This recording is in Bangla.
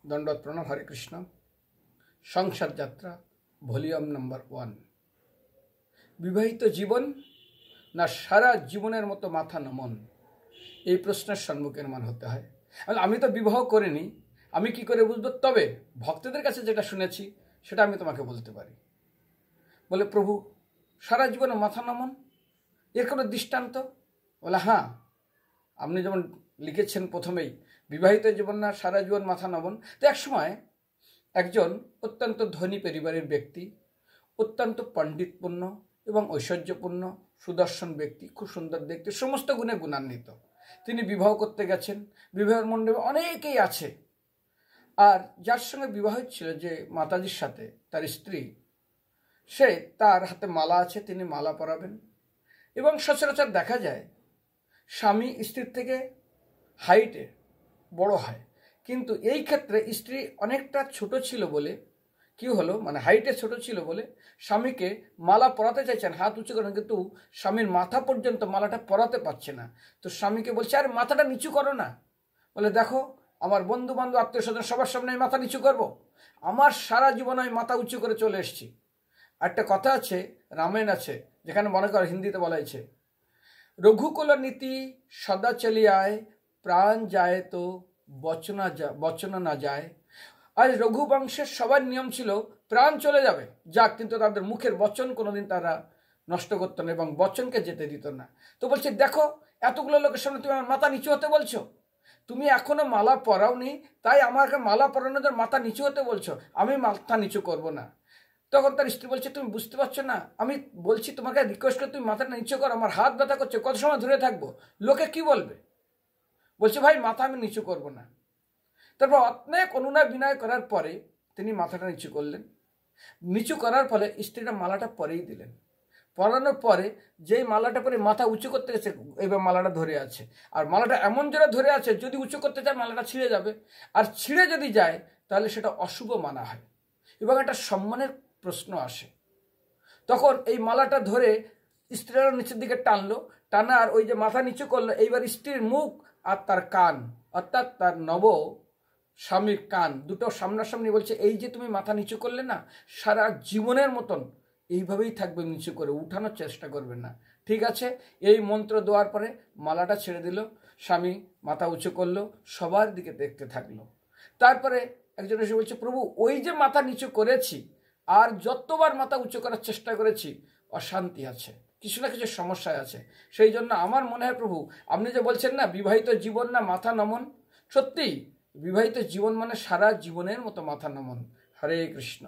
दंडवत प्रणाम। हरे कृष्ण। संसार यात्रा भलिউম नम्बर 1। विवाहित जीवन ना सारा जीवनेर मतो माथा नमन, এই প্রশ্নের সম্মুখীন মান হতে হয়। আমি তো বিবাহ করিনি, আমি কি করে বুঝবো? তবে ভক্তদের কাছে যেটা শুনেছি সেটা আমি তোমাকে বলতে পারি। বলে, প্রভু সারা জীবনে মাথা নমন, এর কোনো দৃষ্টান্ত? বলে, হ্যাঁ, আপনি যেমন লিখেছেন প্রথমেই, বিবাহিত জীবন না সারা জীবন মাথা নমন। তো এক সময় একজন অত্যন্ত ধনী পরিবারের ব্যক্তি, অত্যন্ত পণ্ডিতপূর্ণ এবং ঐশ্বর্যপূর্ণ সুদর্শন ব্যক্তি, খুব সুন্দর দেখতে, সমস্ত গুণে গুণান্বিত। তিনি বিবাহ করতে গেছেন। বিবাহের মণ্ডপে অনেকেই আছে। আর যার সঙ্গে বিবাহ ছিল, যে মাতাজির সাথে, তার স্ত্রী, সে তার হাতে মালা আছে, তিনি মালা পরাবেন। এবং সচরাচর দেখা যায় স্বামী স্ত্রীর থেকে হাইটে বড় হয়, কিন্তু এই ক্ষেত্রে স্ত্রী অনেকটা ছোট ছিল বলে কি হলো, মানে হাইটে ছোট ছিল বলে স্বামীকে মালা পরাতে চাইছেন, হাত উঁচু করেন, কিন্তু স্বামীর মাথা পর্যন্ত মালাটা পরাতে পারছে না। তো স্বামীকে বলছে, আরে মাথাটা নিচু করো না। বলে, দেখো, আমার বন্ধু বান্ধব আত্মীয় স্বজন সবার সামনে আমি মাথা নিচু করব? আমার সারা জীবন আমি মাথা উঁচু করে চলে এসেছি। একটা কথা আছে, রামায়ণ আছে, যেখানে মনে করো হিন্দিতে বলা হয়েছে, রঘুকুল নীতি সদা চলিয়ায়, প্রাণ যায় তো বচন না যায়। আজ রঘুবংশের সবার নিয়ম ছিল প্রাণ চলে যাবে যাক, কিন্তু তাদের মুখের বচন কোনোদিন তারা নষ্ট করতো না এবং বচনকে যেতে দিত না। তো বলছে, দেখো, এতগুলো লোকের সামনে তুমি আমার মাথা নিচু হতে বলছো, তুমি এখনো মালা পরাওনি, তাই আমাকে মালা পরানোদের মাথা নিচু হতে বলছো, আমি মাথা নিচু করব না। তখন তার স্ত্রী বলছে, তুমি বুঝতে পারছো না, আমি বলছি তোমাকে রিকোয়েস্ট করে তুমি মাথাটা নিচু করো, আমার হাত ব্যথা করছে, কত সময় ধরে থাকবো, লোকে কি বলবে? বলছে, ভাই মাথা আমি নিচু করব না। তারপর অনেক অনুনয় বিনয় করার পরে তিনি মাথাটা নিচু করলেন। নিচু করার ফলে স্ত্রীটা মালাটা পরেই দিলেন। পরানোর পরে যেই মালাটা পরে মাথা উঁচু করতে গেছে, এবার মালাটা ধরে আছে। আর মালাটা এমন জোরে ধরে আছে, যদি উঁচু করতে চায় মালাটা ছিঁড়ে যাবে, আর ছিঁড়ে যদি যায় তাহলে সেটা অশুভ মানা হয় এবং একটা সম্মানের প্রশ্ন আসে। তখন এই মালাটা ধরে স্ত্রীরা নিচের দিকে টানলো, টানা আর ওই যে মাথা নিচু করলো, এইবার স্ত্রীর মুখ আর তার কান, অর্থাৎ তার নব স্বামীর কান দুটো সামনাসামনি, বলছে, এই যে তুমি মাথা নিচু করলে না, সারা জীবনের মতন এইভাবেই থাকবে, নিচু করে উঠানোর চেষ্টা করবে না, ঠিক আছে? এই মন্ত্র দেওয়ার পরে মালাটা ছেড়ে দিল, স্বামী মাথা উঁচু করলো, সবার দিকে দেখতে থাকলো। তারপরে একজন এসে বলছে, প্রভু ওই যে মাথা নিচু করেছি, আর যতবার মাথা উঁচু করার চেষ্টা করেছি, অশান্তি আছে, কিছু না কিছু সমস্যায় আছে। সেই জন্য আমার মনে হয় প্রভু, আপনি যে বলছেন না বিবাহিত জীবন না মাথা নমন, সত্যিই বিবাহিত জীবন মানে সারা জীবনের মতো মাথা নমন। হরে কৃষ্ণ।